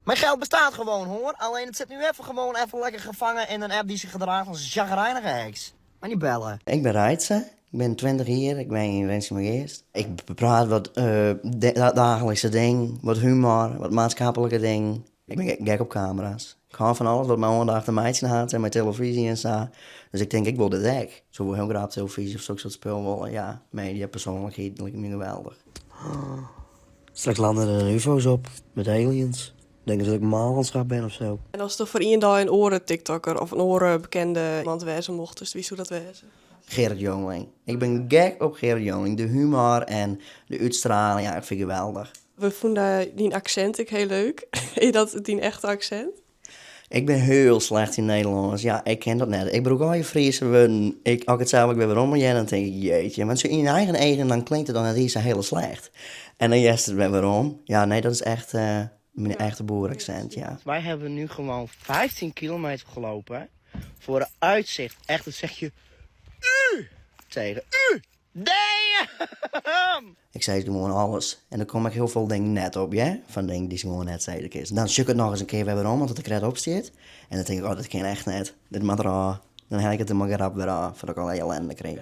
Mijn geld bestaat gewoon, hoor. Alleen het zit nu even lekker gevangen in een app die zich gedraagt als chagrijnige heks. Maar niet bellen. Ik ben Reitse, ik ben 20 jaar, ik ben in Rensselaergeest. Ik praat wat dagelijkse ding, wat humor, wat maatschappelijke ding. Ik ben gek op camera's. Ik hou van alles wat mijn aandacht en meidje had en mijn televisie en zo. Dus ik denk, ik wil dit echt. Zo wil heel graag op televisie of zo'n soort spel willen. Ja, media, persoonlijkheid, dat lijkt me geweldig. Straks landen er UFO's op, met aliens. Denken ze dat ik een maallandschap ben of zo. En als er voor iemand een oren TikToker of een oren bekende iemand wezen mocht, dus wie zou dat wezen? Gerrit Joling. Ik ben gek op Gerrit Joling. De humor en de uitstraling, ja, ik vind het geweldig. We vonden die accent ik heel leuk. Is dat die echte accent? Ik ben heel slecht in Nederlands. Ja, ik ken dat net. Ik bedoel, al je Friese woorden. Als ik het zelf weer waarom en jij dan denk ik, jeetje. Want zo in je eigen dan klinkt het dan het zo heel slecht. En dan juist het weer waarom. Ja, nee, dat is echt mijn echte boeraccent, ja. Wij hebben nu gewoon 15 kilometer gelopen voor een uitzicht. Echt, dan zeg je u tegen u. Damn! Ik zei gewoon alles. En dan kom ik heel veel dingen net op, ja? Van dingen die ze gewoon net zeiden. Dan zoek ik het nog eens een keer weer waarom, want het er op staat. En dan denk ik, oh, dat kan echt net. Dit moet er aan. Dan heb ik het er maar grap weer aan, voordat ik al ellende kreeg.